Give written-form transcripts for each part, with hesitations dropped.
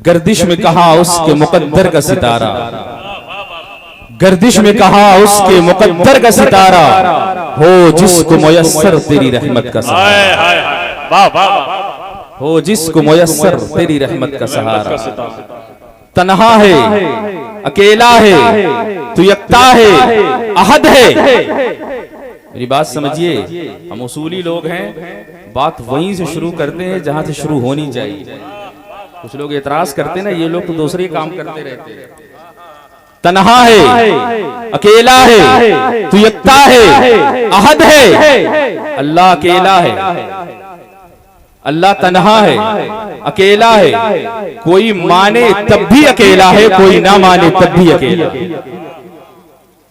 गर्दिश में कहा उसके मुकद्दर का सितारा, गर्दिश में कहा उसके मुकद्दर का सितारा, हो जिसको मुयस्सर तेरी रहमत का सहारा, हो जिसको मुयस्सर तेरी रहमत का सहारा। तन्हा है, अकेला है, तू यक्ता है, अहद है। मेरी बात समझिए, हम उसूली लोग हैं, बात वहीं से शुरू करते हैं जहां से शुरू होनी चाहिए। कुछ लोग एतराज करते हैं ना, ये लोग तो दूसरे काम करते रहते हैं। तन्हा है, अकेला है, तू यक्ता है, अहद है। अल्लाह अकेला है, अल्लाह तन्हा है, अकेला है। कोई माने तब भी अकेला है, कोई ना माने तब भी अकेला है।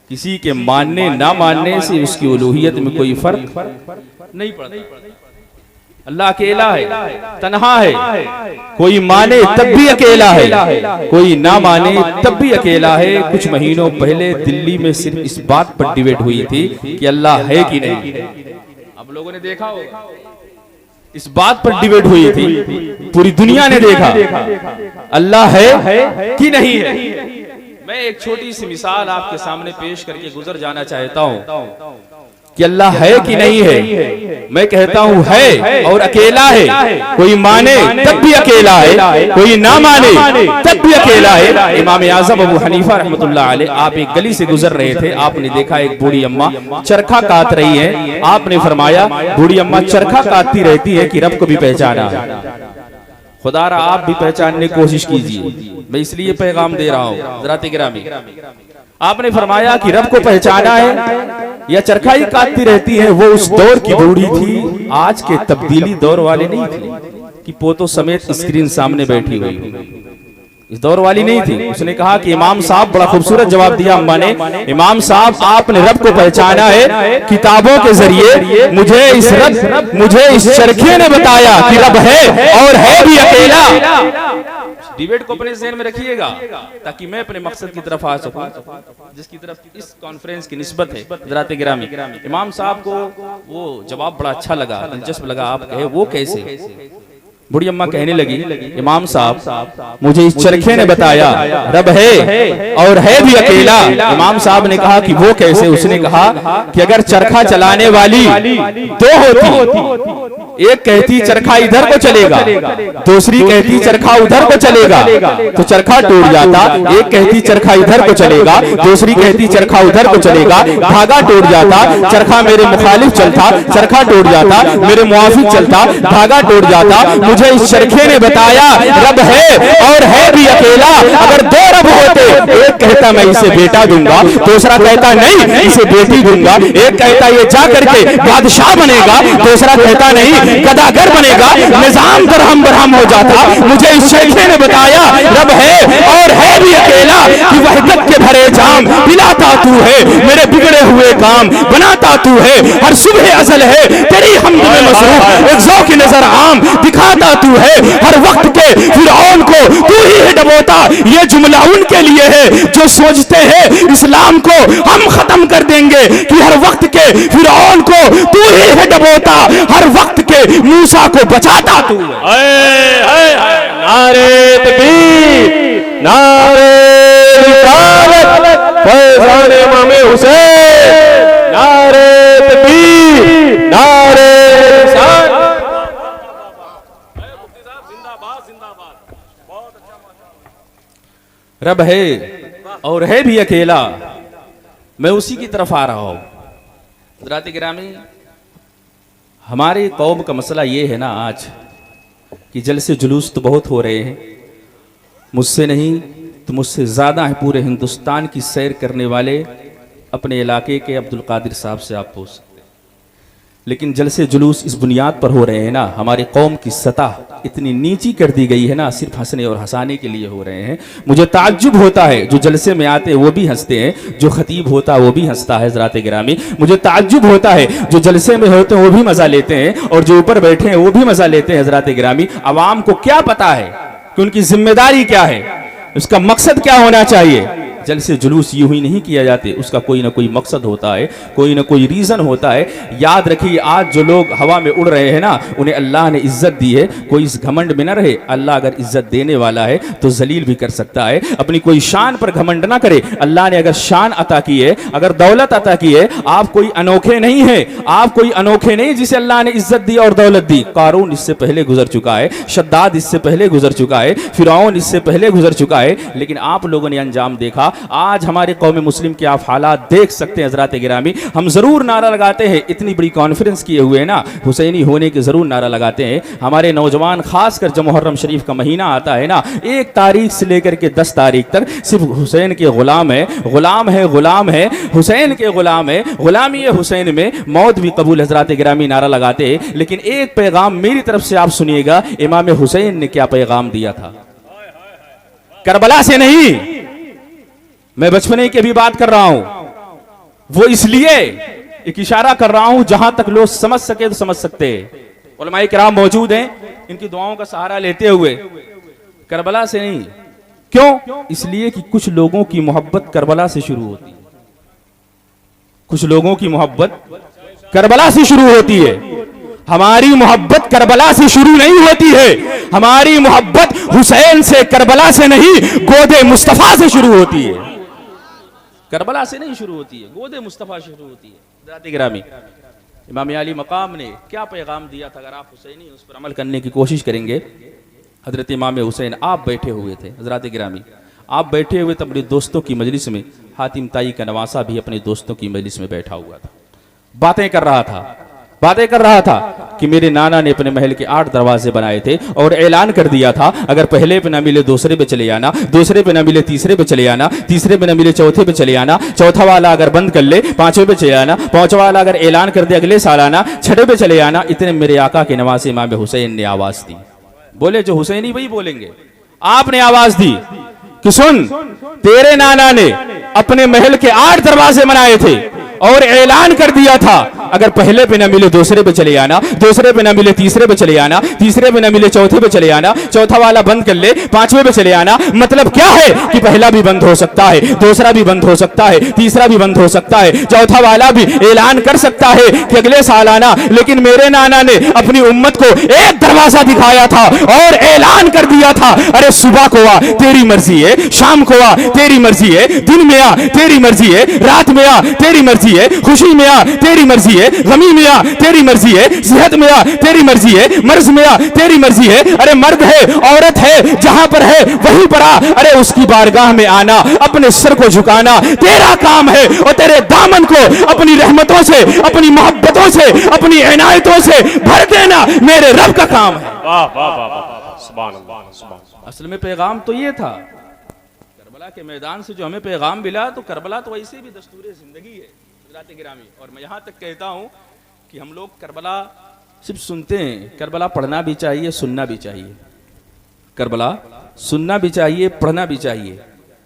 किसी के मानने ना मानने से उसकी उलूहियत में कोई फर्क नहीं पड़ता। अल्लाह अकेला है, तन्हा है, कोई माने तब भी अकेला है, कोई ना माने तब भी अकेला है। कुछ महीनों पहले दिल्ली में सिर्फ इस बात पर डिबेट हुई थी कि अल्लाह है कि नहीं। आप लोगों ने देखा होगा, इस बात पर डिबेट हुई थी, पूरी दुनिया ने देखा अल्लाह है कि नहीं है। मैं एक छोटी सी मिसाल आपके सामने पेश करके गुजर जाना चाहता हूं कि अल्लाह है कि नहीं है। मैं कहता हूं है और अकेला है। कोई माने तब भी अकेला है, कोई ना माने तब भी अकेला है। इमाम आज़म अबू हनीफा रहमतुल्लाह अलैह, आप एक गली से गुजर रहे थे, आपने देखा एक बूढ़ी अम्मा चरखा काट रही है। आपने फरमाया बूढ़ी अम्मा चरखा काटती रहती है कि रब को भी पहचाना है। खुदारा आप भी पहचानने की कोशिश कीजिए, मैं इसलिए पैगाम दे रहा हूँ हज़रात गिरामी। आपने फरमाया कि रब को पहचाना है या चरखा ही काटती रहती है। वो उस दौर की बूढ़ी थी, आज के तब्दीली दौर वाले नहीं थे कि पोतों समेत स्क्रीन सामने बैठी हुई, इस दौर वाली नहीं थी। उसने कहा कि इमाम साहब, बड़ा खूबसूरत जवाब दिया अम्मा ने, इमाम साहब आपने रब को पहचाना है किताबों के जरिए, मुझे इस चरखे ने बताया कि रब है और है भी अकेला। डिबेट को अपने ज़हन में रखिएगा ताकि मैं अपने मकसद की तरफ आ सकूं, जिसकी तरफ इस कॉन्फ्रेंस की निस्बत है। हज़रात गिरामी, इमाम साहब को वो जवाब बड़ा अच्छा लगा, दिलचस्प लगा। आप कहे वो कैसे? बूढ़ी अम्मा कहने लगी, इमाम साहब मुझे इस चरखे ने बताया रब है और है भी अकेला। इमाम साहब ने कहा कि वो कैसे? उसने कहा कि अगर चरखा चलाने वाली दो होती, एक कहती चरखा इधर को चलेगा, दूसरी कहती चरखा उधर को चलेगा, तो चरखा टूट जाता। एक कहती चरखा इधर को चलेगा, दूसरी कहती चरखा उधर को चलेगा, धागा टूट जाता। चरखा मेरे मुखालिफ चलता, चरखा टूट जाता, मेरे मुआफिक चलता, धागा टूट जाता। मुझे इस चरखे ने बताया रब है और है भी अकेला। अगर दो रब होते, एक कहता मैं इसे बेटा दूंगा, दूसरा कहता नहीं इसे बेटी दूंगा। एक कहता ये जा करके बादशाह बनेगा, दूसरा कहता नहीं गदागर बनेगा। निजाम दरहम बरहम हो जाता। मुझे इस चरखे ने बताया रब है और है भी अकेला कि वहदत के भरे जाम पिलाता तू है, मेरे बिगड़े हुए काम बनाता तू है। हर सुबह अज़ल है तेरी हमद में मसरूफ, एक ज़ौक़ नजर आम दिखाता तू है। हर वक्त के फिरौन को तू ही है डबोता। ये जुमला उनके लिए है जो सोचते हैं इस्लाम को हम खत्म कर देंगे, कि हर वक्त के फिरौन को तू ही है डबोता, हर वक्त के मूसा को बचाता तू है। नारे तकबीर, नारे रिसालत, फैज़ान इमाम हुसैन, नारे तकबीर, नारे रिसालत। रब है और है भी अकेला, मैं उसी की तरफ आ रहा हूं। हज़रात गिरामी, हमारे कौम का मसला ये है ना आज कि जलसे जुलूस तो बहुत हो रहे हैं, मुझसे नहीं तो मुझसे ज़्यादा है पूरे हिंदुस्तान की सैर करने वाले अपने इलाके के अब्दुल कादिर साहब से आप पूछ सकते हैं। लेकिन जलसे जुलूस इस बुनियाद पर हो रहे हैं ना, हमारी कौम की सतह इतनी नीची कर दी गई है ना, सिर्फ हंसने और हंसाने के लिए हो रहे हैं। मुझे ताज्जुब होता है, जो जलसे में आते हैं वो भी हंसते हैं, जो खतीब होता है वो भी हंसता है। हज़रात गिरामी, मुझे ताज्जुब होता है, जो जलसे में होते हैं वो भी मज़ा लेते हैं और जो ऊपर बैठे हैं वो भी मज़ा लेते हैं। हज़रात गिरामी, अवाम को क्या पता है कि उनकी जिम्मेदारी क्या है, उसका मकसद क्या होना चाहिए। जलसे जुलूस यूं ही नहीं किया जाते, उसका कोई ना कोई मकसद होता है, कोई ना कोई रीज़न होता है। याद रखिए, आज जो लोग हवा में उड़ रहे हैं ना, उन्हें अल्लाह ने इज्जत दी है। कोई इस घमंड में ना रहे। अल्लाह अगर इज्जत देने वाला है तो जलील भी कर सकता है। अपनी कोई शान पर घमंड ना करे। अल्लाह ने अगर शान अता की है, अगर दौलत अता की है, आप कोई अनोखे नहीं है, आप कोई अनोखे नहीं जिसे अल्लाह ने इज्जत दी और दौलत दी। कारून इससे पहले गुजर चुका है, शद्दाद इससे पहले गुजर चुका है, फिरौन इससे पहले गुजर चुका है, लेकिन आप लोगों ने अंजाम देखा। आज हमारे कौम मुस्लिम के आप हालात देख सकते हैं हजरात गिरामी। हम जरूर नारा लगाते हैं, इतनी बड़ी कॉन्फ्रेंस किए हुए ना, हुसैनी होने के जरूर नारा लगाते हैं। हमारे नौजवान खासकर जब मुहर्रम शरीफ का महीना आता है ना, 1 तारीख से लेकर के 10 तारीख तक सिर्फ हुसैन के गुलाम है, गुलाम है, गुलाम है, हुसैन के गुलाम है, गुलामी हुसैन में मौत भी कबूल हजरात गिरामी नारा लगाते हैं। लेकिन एक पैगाम मेरी तरफ से आप सुनिएगा, इमाम हुसैन ने क्या पैगाम दिया था। करबला से नहीं, मैं बचपने की भी बात कर रहा हूं, वो इसलिए एक इशारा कर रहा हूं जहां तक लोग समझ सके तो समझ सकते हैं। उलमाए किराम मौजूद हैं, इनकी दुआओं का सहारा लेते हुए। करबला से नहीं, क्यों? इसलिए कि कुछ लोगों की मोहब्बत करबला से शुरू होती है। कुछ लोगों की मोहब्बत करबला से शुरू होती है। हमारी मोहब्बत करबला से शुरू नहीं होती है। हमारी मोहब्बत हुसैन से, करबला से नहीं, गोदे मुस्तफा से शुरू होती है। करबला से नहीं शुरू होती है, गोदे मुस्तफा से शुरू होती है। हज़रात गिरामी, इमाम अली मकाम ने क्या पैगाम दिया था, अगर आप हुसैनी उस पर अमल करने की कोशिश करेंगे। हजरत इमाम हुसैन आप बैठे हुए थे, हज़रात गिरामी आप बैठे हुए थे अपने दोस्तों की मजलिस में। हातिम ताई का नवासा भी अपने दोस्तों की मजलिस में बैठा हुआ था, बातें कर रहा था, बातें कर रहा था कि मेरे नाना ने अपने महल के 8 दरवाजे बनाए थे और ऐलान कर दिया था, अगर पहले पे ना मिले दूसरे पे चले आना, दूसरे पे ना मिले तीसरे पे चले आना, तीसरे पे ना मिले चौथे पे चले आना, चौथा वाला अगर बंद कर ले 5वें पे चले आना, 5वां वाला अगर ऐलान कर दे अगले साल आना, 6ठे पे चले आना। इतने मेरे आका के नवासे इमाम हुसैन ने आवाज दी। बोले जो हुसैनी वही बोलेंगे। आपने आवाज दी कि सुन, तेरे नाना ने अपने महल के 8 दरवाजे बनाए थे और ऐलान कर दिया था, अगर पहले पे ना मिले दूसरे पे चले आना, दूसरे पे ना मिले तीसरे पे चले आना, तीसरे पे ना मिले चौथे पे चले आना, चौथा वाला बंद कर ले 5वें पे चले आना। मतलब क्या है कि पहला भी बंद हो सकता है, दूसरा भी बंद हो सकता है, तीसरा भी बंद हो सकता है, चौथा वाला भी ऐलान कर सकता है कि अगले साल आना। लेकिन मेरे नाना ने अपनी उम्मत को एक दरवाजा दिखाया था और ऐलान कर दिया था, अरे सुबह को आ तेरी मर्जी है, शाम को आ तेरी मर्जी है, दिन में आ तेरी मर्जी है, रात में आ तेरी मर्जी है, खुशी में आ तेरी मर्जी है, गमी में आ तेरी मर्जी है, सेहत में आ तेरी मर्जी है, मर्ज में आ तेरी मर्जी है। अरे मर्द है, औरत है, जहां पर है वहीं पर आ, अरे उसकी बारगाह में आना, अपने सर को झुकाना तेरा काम है और तेरे दामन को अपनी रहमतों से, अपनी मोहब्बतों से, अपनी इनायतों से भर देना मेरे रब का काम है। वाह वाह वाह, सुभान अल्लाह, सुभान अल्लाह। असल में पैगाम तो ये था, करबला के मैदान से जो हमें पैगाम मिला, तो करबला तो वैसे भी दस्तूर जिंदगी है हज़रात गिरामी। और मैं यहाँ तक कहता हूँ कि हम लोग करबला सिर्फ सुनते हैं, करबला पढ़ना भी चाहिए, सुनना भी चाहिए। करबला सुनना भी चाहिए, पढ़ना भी चाहिए।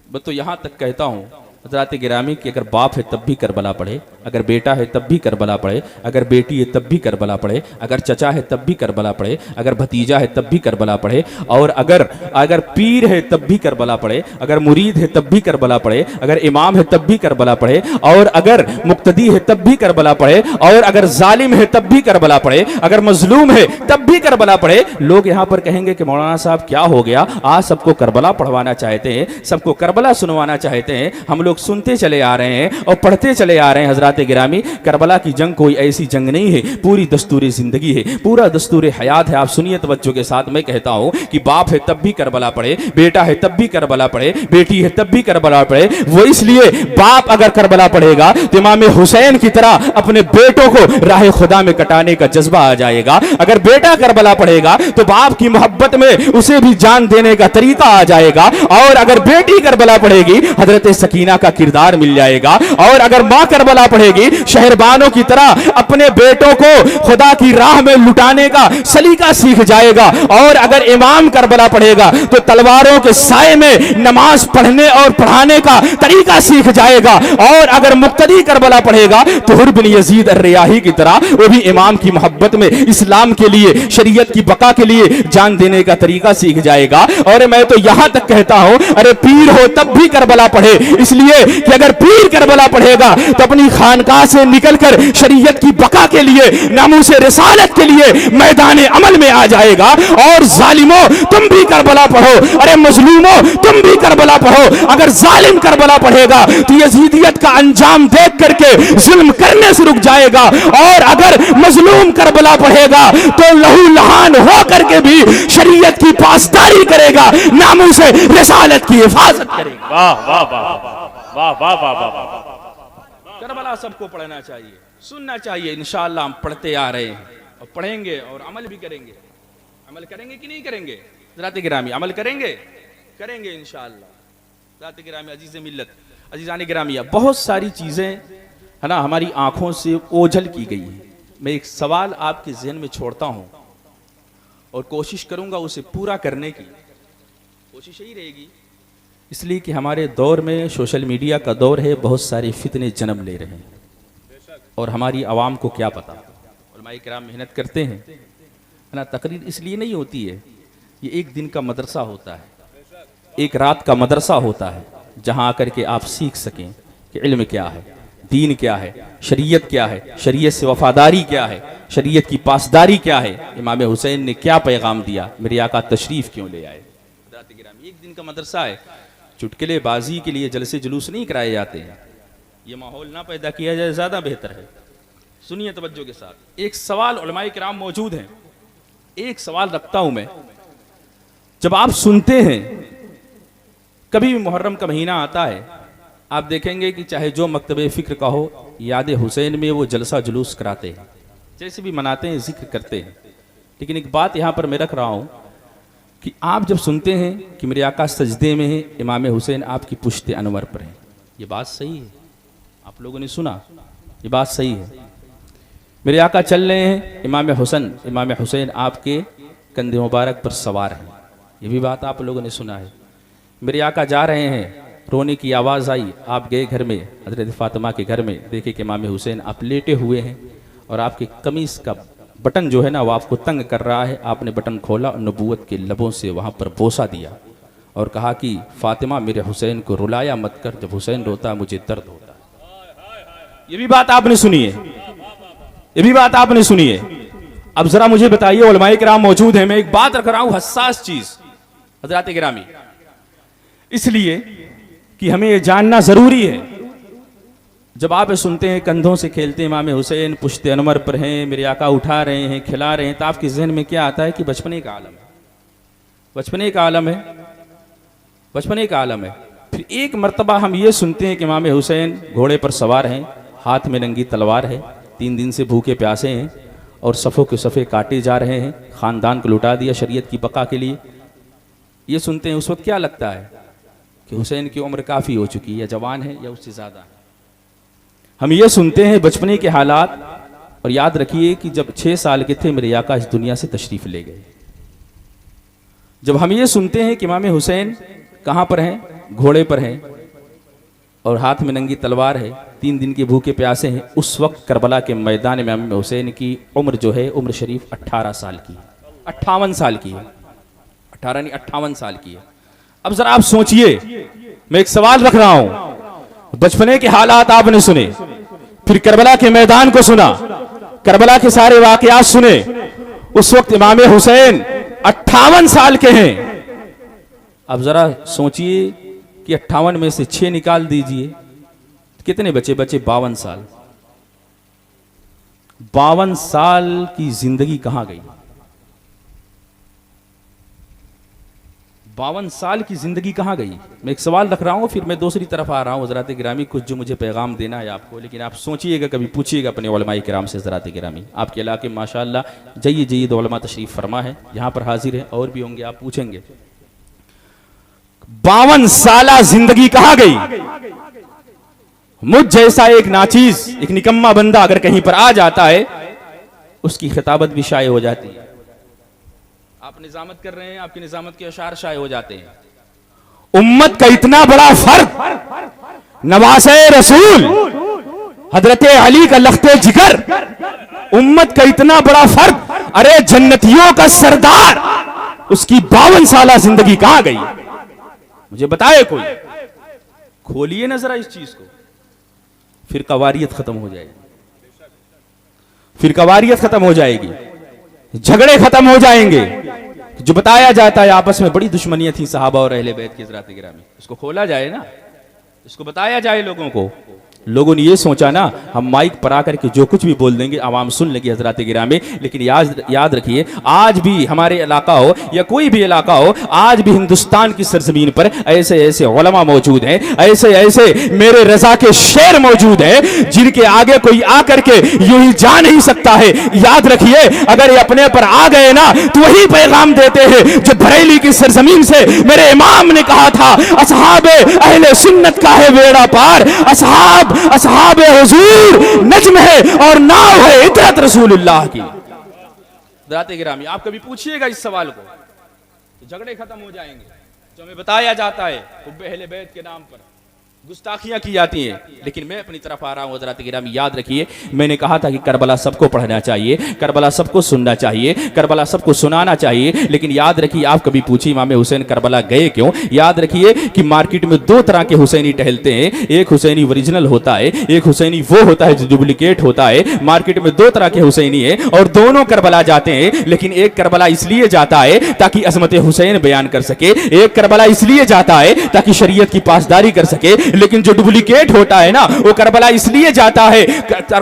मैं तो यहाँ तक कहता हूँ हज़रात गिरामी कि अगर बाप है तब भी करबला पढ़े, अगर बेटा है तब भी करबला पढ़े, अगर बेटी है तब भी करबला पढ़े, अगर चचा है तब भी करबला पढ़े, अगर भतीजा है तब भी करबला पढ़े, और अगर पीर है तब भी करबला पढ़े, अगर मुरीद है तब भी करबला पढ़े, अगर इमाम है तब भी करबला पढ़े, और अगर मुक्तदी है तब भी करबला पढ़े, और अगर जालिम है तब भी करबला पढ़े, अगर मजलूम है तब भी करबला पढ़े। लोग यहाँ पर कहेंगे कि मौलाना साहब क्या हो गया, आज सबको करबला पढ़वाना चाहते हैं, सबको करबला सुनवाना चाहते हैं। हम लोग सुनते चले आ रहे हैं और पढ़ते चले आ रहे हैं। हजरात गिरामी, करबला की जंग कोई ऐसी जंग नहीं है, पूरी दस्तूर जिंदगी है, पूरा दस्तूर हयात है। आप सुनिए तवज्जो के साथ, मैं कहता हूं कि बाप है तब भी करबला पढ़े, बेटा है तब भी करबला पढ़े, बेटी है तब भी करबला पढ़े। वो इसलिए बाप अगर करबला पढ़ेगा तो इमाम हुसैन की तरह अपने बेटों को राह खुदा में कटाने का जज्बा आ जाएगा। अगर बेटा करबला पढ़ेगा तो बाप की मोहब्बत में उसे भी जान देने का तरीका आ जाएगा। और अगर बेटी करबला पढ़ेगी, हजरत सकीना का किरदार मिल जाएगा। और अगर माँ करबला पढ़ेगी, शहरबानों की तरह अपने बेटों को खुदा की राह में लुटाने का सलीका सीख जाएगा। और अगर इमाम करबला पढ़ेगा तो तलवारों के साए में नमाज पढ़ने और पढ़ाने का तरीका सीख जाएगा। और अगर मुक्तदी करबला पढ़ेगा तो हुर बिन यजीद अर्रियाही की तरह वो भी इमाम की मोहब्बत में, इस्लाम के लिए, शरीयत की बका के लिए जान देने का तरीका सीख जाएगा। और मैं तो यहां तक कहता हूं, अरे पीर हो तब भी करबला पढ़े, इसलिए कि अगर पीर करबला पढ़ेगा तो अपनी खानकाह से निकलकर शरीयत की बका के लिए, नामूसे रिसालत के लिए मैदान अमल में आ जाएगा। और जालिमों तुम भी करबला पढ़ो, अरे मजलूमों तुम भी करबला पढ़ो। अगर जालिम करबला पढ़ेगा तो यजीदियत का अंजाम देख करके जुल्म करने से रुक जाएगा। और अगर मजलूम करबला पढ़ेगा तो लहू लहान हो करके भी शरीयत की पासदारी करेगा, नामूसे रिसालत की हिफाजत करेगा। वाह वाह वाह वाह वाह वाह वाह। करबला सबको पढ़ना चाहिए, सुनना चाहिए। इंशाअल्लाह हम पढ़ते आ रहे हैं और पढ़ेंगे और अमल भी करेंगे। अमल करेंगे कि नहीं करेंगे? ज़रात गिरामी अमल करेंगे, करेंगे इंशाअल्लाह। ज़रात गिरामी, अजीज़ मिल्लत, अजीज़ान गिरामिया, बहुत सारी चीज़ें है ना हमारी आंखों से ओझल की गई है। मैं एक सवाल आपके जहन में छोड़ता हूँ और कोशिश करूँगा उसे पूरा करने की। कोशिश यही रहेगी, इसलिए कि हमारे दौर में सोशल मीडिया का दौर है, बहुत सारे फितने जन्म ले रहे हैं और हमारी आवाम को क्या पता। उलमाए किराम मेहनत करते हैं, है ना। तकरीर इसलिए नहीं होती है, ये एक दिन का मदरसा होता है, एक रात का मदरसा होता है, जहाँ आकर के आप सीख सकें कि इल्म क्या है, दीन क्या है, शरीयत क्या है, शरीयत से वफादारी क्या है, शरीयत की पासदारी क्या है, इमाम हुसैन ने क्या पैगाम दिया, मेरे आका तशरीफ क्यों ले आए। एक दिन का मदरसा है, चुटकुलेबाजी के लिए जलसे जुलूस नहीं कराए जाते हैं। ये माहौल ना पैदा किया जाए, ज़्यादा बेहतर है। सुनिए तवज्जो के साथ। एक सवाल, उलमाए किराम मौजूद हैं, एक सवाल रखता हूं मैं। जब आप सुनते हैं, कभी भी मुहर्रम का महीना आता है, आप देखेंगे कि चाहे जो मकतबे फ़िक्र का हो, याद हुसैन में वो जलसा जुलूस कराते हैं, जैसे भी मनाते हैं, जिक्र करते हैं। लेकिन एक बात यहाँ पर मैं रख रहा हूँ कि आप जब सुनते हैं कि मेरे आका सजदे में है, इमाम हुसैन आपकी पुश्ते अनवर पर है, ये बात सही है। आप लोगों ने सुना, ये बात सही है। मेरे आका चल रहे हैं, इमाम हुसैन आपके कंधे मुबारक पर सवार हैं, ये भी बात आप लोगों ने सुना है। मेरे आका जा रहे हैं, रोने की आवाज़ आई, आप गए घर में, हज़रत फ़ातिमा के घर में, देखे कि इमाम हुसैन आप लेटे हुए हैं और आपके कमीज़ का बटन जो है ना वो आपको तंग कर रहा है। आपने बटन खोला और नबूवत के लबों से वहाँ पर बोसा दिया और कहा कि फ़ातिमा मेरे हुसैन को रुलाया मत कर, जब हुसैन रोता है मुझे दर्द होता है। ये भी बात आपने सुनी है, ये भी बात आपने सुनी है। अब ज़रा मुझे बताइए, उलमाए किराम मौजूद हैं, मैं एक बात रख रहा हूँ, हसास चीज़ हज़रात गिरामी, इसलिए कि हमें ये जानना ज़रूरी है। जब आप सुनते हैं कंधों से खेलते इमाम हुसैन पुश्ते अनवर पर हैं, मेरे आका उठा रहे हैं, खिला रहे हैं, तो आपके जहन में क्या आता है कि बचपने का आलम है, बचपने का आलम है, बचपने का आलम है। फिर एक मर्तबा हम ये सुनते हैं कि इमाम हुसैन घोड़े पर सवार हैं, हाथ में नंगी तलवार है, 3 दिन से भूखे प्यासे हैं और सफ़ों के सफ़े काटे जा रहे हैं, ख़ानदान को लुटा दिया शरीयत की बका के लिए। ये सुनते हैं, उस वक्त क्या लगता है कि हुसैन की उम्र काफ़ी हो चुकी है, या जवान है या उससे ज़्यादा है। हम ये सुनते हैं बचपने के हालात, और याद रखिए कि जब 6 साल के थे मेरे आका इस दुनिया से तशरीफ़ ले गए। जब हम ये सुनते हैं कि इमाम हुसैन कहाँ पर हैं, घोड़े पर हैं और हाथ में नंगी तलवार है, 3 दिन के भूखे प्यासे हैं, उस वक्त करबला के मैदान में इमाम हुसैन की उम्र जो है, उम्र शरीफ 18 साल की है, 58 साल की है, 18 नहीं 58 साल की है। अब जरा आप सोचिए, मैं एक सवाल रख रहा हूं, बचपने के हालात आपने सुने, फिर करबला के मैदान को सुना, करबला के सारे वाकयात सुने, उस वक्त इमाम हुसैन 58 साल के हैं। अब जरा सोचिए कि 58 में से 6 निकाल दीजिए, कितने बचे? 52 साल। 52 साल की जिंदगी कहां गई? 52 साल की जिंदगी कहां गई? मैं एक सवाल रख रहा हूं, फिर मैं दूसरी तरफ आ रहा हूं। हज़रात गिरामी, कुछ जो मुझे पैगाम देना है आपको, लेकिन आप सोचिएगा, कभी पूछिएगा अपने उलमाए किराम से। हज़रात गिरामी, आपके इलाके में माशाअल्लाह जय्यद उलमा तशरीफ़ फरमा है, यहाँ पर हाजिर है, और भी होंगे, आप पूछेंगे 52 साल जिंदगी कहां गई? मुझ जैसा एक नाचीज, एक निकम्मा बंदा अगर कहीं पर आ जाता है, उसकी खिताबत भी शाये हो जाती है। आप निजामत कर रहे हैं, आपकी निजामत के अशार शाये हो जाते हैं। उम्मत का इतना बड़ा फर्क, नवासे रसूल हजरत अली का लख्ते जिगर, उम्मत का इतना बड़ा फर्क, अरे जन्नतियों का सरदार, उसकी 52 साला जिंदगी कहां गई? मुझे बताए कोई, खोलिए ना जरा इस चीज को, फिर कवारियत खत्म हो जाएगी, फिर कवारियत खत्म हो जाएगी, झगड़े खत्म हो जाएंगे। जो बताया जाता है आपस में बड़ी दुश्मनियां थी सहाबा और अहले बैत की हज़रात गिरामी, इसको खोला जाए ना, इसको बताया जाए लोगों को। लोगों ने ये सोचा ना हम माइक पर आकर के जो कुछ भी बोल देंगे आवाम सुन लेगी हज़रात गिरामी, लेकिन याद रखिए आज भी हमारे इलाका हो या कोई भी इलाका हो, आज भी हिंदुस्तान की सरजमीन पर ऐसे ऐसे उलमा मौजूद हैं, ऐसे ऐसे मेरे रजा के शेर मौजूद हैं जिनके आगे कोई आकर के यूं ही जा नहीं सकता है। याद रखिए अगर ये अपने पर आ गए ना तो वही पैगाम देते हैं जो बरेली की सरजमीन से मेरे इमाम ने कहा था, असहाबे अहले सुन्नत का है बेड़ा पार, असहाबे हुजूर नज्म है और नाव है इतरत रसूलुल्लाह की। हज़रात गिरामी आप कभी पूछिएगा इस सवाल को तो झगड़े खत्म हो जाएंगे। जो हमें बताया जाता है हुब्बे अहले बैत के नाम पर गुस्ताखियां की जाती हैं, लेकिन मैं अपनी तरफ आ रहा हूं। हज़रात गिरामी याद रखिए मैंने कहा था कि करबला सबको पढ़ना चाहिए, करबला सबको सुनना चाहिए, करबला सबको सुनाना चाहिए, लेकिन याद रखिए आप कभी पूछिए इमाम हुसैन करबला गए क्यों? याद रखिए कि मार्केट में दो तरह के हुसैनी टहलते हैं, एक हुसैनी ओरिजिनल होता है, एक हुसैनी वो होता है जो डुप्लीकेट होता है। मार्केट में दो तरह के हुसैनी है और दोनों करबला जाते हैं, लेकिन एक करबला इसलिए जाता है ताकि अजमत हुसैन बयान कर सके, एक करबला इसलिए जाता है ताकि शरीयत की पासदारी कर सके, लेकिन जो डुप्लीकेट होता है ना वो करबला इसलिए जाता है,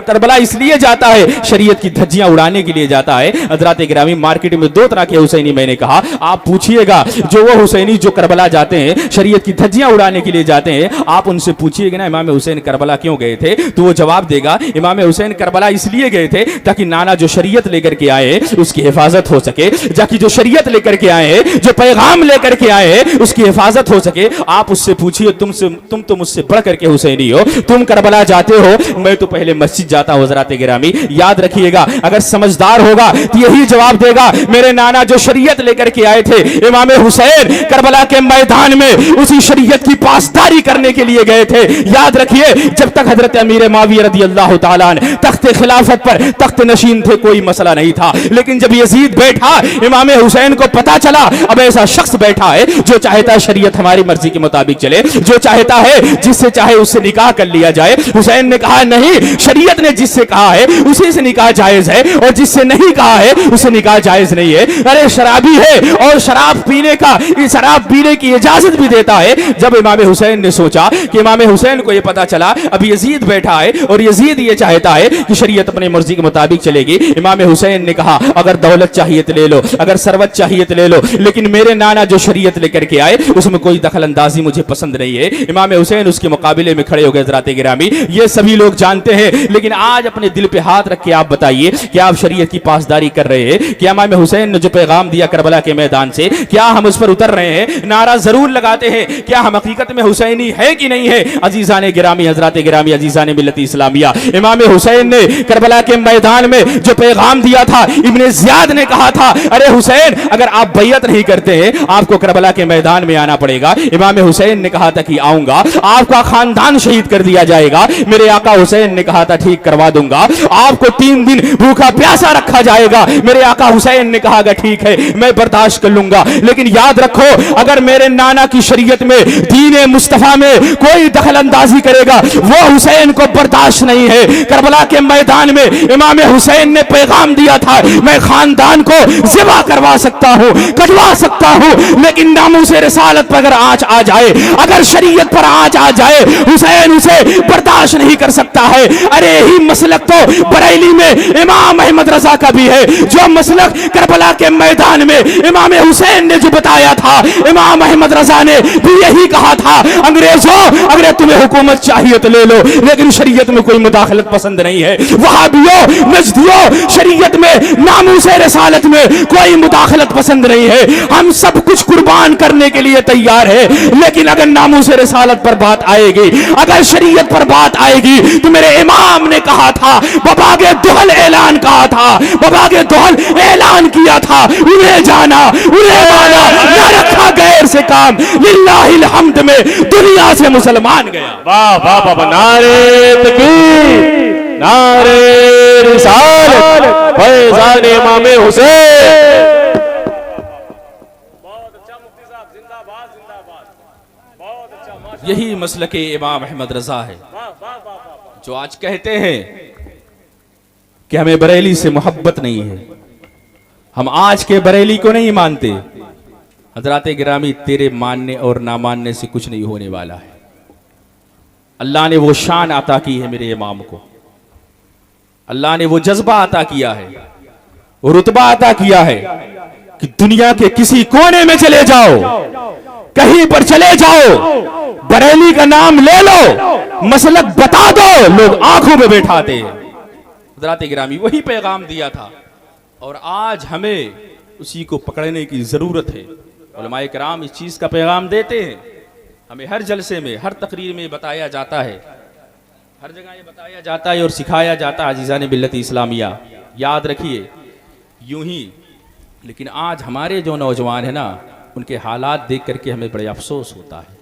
करबला इसलिए जाता है शरीयत की धज्जियां उड़ाने के लिए जाता है। हज़रात गिरामी मार्केट में दो तरह के हुसैनी मैंने कहा, आप पूछिएगा जो वो हुसैनी जो करबला जाते हैं शरीयत की धज्जियां उड़ाने के लिए जाते हैं, आप उनसे पूछिएगा ना इमाम हुसैन करबला क्यों गए थे तो वो जवाब देगा इमाम हुसैन करबला इसलिए गए थे ताकि नाना जो शरीयत लेकर के आए उसकी हिफाजत हो सके, जाकि जो शरीयत लेकर के आए हैं, जो पैगाम लेकर के आए हैं उसकी हिफाजत हो सके। आप उससे पूछिए तुम तो मुझसे बढ़ करके हुसैनी हो, तुम करबला जाते हो, मैं तो पहले मस्जिद जाता हूं। हज़रात गिरामी याद रखिएगा अगर समझदार होगा तो यही जवाब देगा मेरे नाना जो शरीयत लेकर के आए थे इमाम हुसैन करबला के मैदान में उसी शरीयत की पासदारी करने के लिए गए थे। याद रखिए जब तक हजरत अमीर माविया रज़ी अल्लाह तआला अन्हु तख्त खिलाफत पर तख्त नशीन थे कोई मसला नहीं था, लेकिन जब यजीद बैठा इमाम हुसैन को पता चला अब ऐसा शख्स बैठा है जो चाहता है शरीयत हमारी मर्जी के मुताबिक चले, जो चाहता है जिससे चाहे उससे निकाह कर लिया जाए। हुसैन ने कहा नहीं, शरीयत ने जिससे कहा है उसी से निकाह जायज है और जिससे नहीं कहा है उसे निकाह जायज नहीं है। अरे शराबी है और शराब पीने की इजाजत भी देता है। जब इमाम हुसैन ने सोचा कि इमाम हुसैन को यह पता चला अब यजीद बैठा है और यजीद ये चाहता है कि शरीयत अपनी मर्जी के मुताबिक चलेगी, इमाम हुसैन ने कहा अगर दौलत चाहिए तो ले लो, अगर सरवत चाहिए तो ले लो, लेकिन मेरे नाना जो शरीयत लेकर के आए उसमें कोई दखल अंदाजी मुझे पसंद नहीं है। इमाम हुसैन उसके मुकाबले में खड़े हो गए। हज़रात गिरामी ये सभी लोग जानते हैं, लेकिन आज अपने दिल पे हाथ रख के आप बताइए क्या आप शरीयत की पासदारी कर रहे हैं? क्या इमाम हुसैन ने जो पैगाम दिया करबला के मैदान से क्या हम उस पर उतर रहे हैं? नारा जरूर लगाते हैं, क्या हम हकीकत में हुसैनी है कि नहीं है? अजीजान गिरामी, हज़रात गिरामी, अजीजान मिल्लत इस्लामिया, इमाम हुसैन ने करबला के मैदान में जो पैगाम दिया था इब्ने ज़ियाद ने कहा था अरे हुसैन अगर आप बैयत नहीं करते हैं आपको करबला के मैदान में आना पड़ेगा। इमाम हुसैन ने कहा था कि आऊंगा, आपका खानदान शहीद कर दिया जाएगा। मेरे आका हुसैन ने कहा था ठीक करवा दूंगा, आपको 3 दिन भूखा प्यासा रखा जाएगा। मेरे आका हुसैन ने कहा ठीक है मैं बर्दाश्त कर लूंगा, लेकिन याद रखो अगर मेरे नाना की शरीयत में दीन मुस्तफा में कोई दखल अंदाजी करेगा वो हुसैन को बर्दाश्त नहीं है। करबला के मैदान में इमाम हुसैन ने पैगाम दिया था मैं खानदान को ज़िबा करवा सकता हूं, कटवा सकता हूं, लेकिन नामूस रिसालत पर अगर आंच आ जाए, अगर शरीयत पर आंच आ जाए हुसैन उसे बर्दाश्त नहीं कर सकता है। अरे ही मसलक तो बरेली में इमाम अहमद रजा का भी है, जो मसलक करबला के मैदान में इमाम हुसैन ने जो बताया था इमाम अहमद रजा ने भी यही कहा था अंग्रेजों अगर तुम्हें हुकूमत चाहिए तो ले लो, लेकिन शरीयत में कोई मुदाखलत पसंद नहीं है। वहाबियों, नजदियों, शरीयत में नामूस रिसालत में कोई मुदाखलत पसंद नहीं है। हम सब कुछ कुर्बान करने के लिए तैयार है, लेकिन अगर नामूस रिसालत पर बात आएगी, अगर शरीयत पर बात आएगी तो मेरे इमाम ने कहा था, बबागे दुहल ऐलान कहा था, बबागे दुहल ऐलान किया था, उन्हें जाना उन्हें माना, न रखा गैर से काम, लिल्लाहिल हम्द में दुनिया से मुसलमान गया। वाह वाह वाह, नारे तकबीर, नारे रिसालत, फैजान इमाम हुसैन। बहुत अच्छा मुफ्ती साहब, जिंदाबाद जिंदाबाद, बहुत अच्छा। यही मसलके इमाम अहमद रजा है जो आज कहते हैं कि हमें बरेली से मोहब्बत नहीं है, हम आज के बरेली को नहीं मानते। हजरात गिरामी, तेरे मानने और ना मानने से कुछ नहीं होने वाला है। अल्लाह ने वो शान अता की है मेरे इमाम को, अल्लाह ने वो जज्बा अता किया है, वो रुतबा अता किया है कि दुनिया के किसी कोने में चले जाओ, कहीं पर चले जाओ, बरेली का नाम ले लो, मसलक बता दो, लोग आंखों में बैठाते हैं। हजरात गिरामी, वही पैगाम दिया था और आज हमें उसी को पकड़ने की जरूरत है। उलमाए किराम इस चीज का पैगाम देते हैं, हमें हर जलसे में, हर तकरीर में बताया जाता है, हर जगह ये बताया जाता है और सिखाया जाता है। अजीज़ान मिल्लत इस्लामिया, याद रखिए यूं ही, लेकिन आज हमारे जो नौजवान हैं ना, उनके हालात देख करके हमें बड़े अफसोस होता है,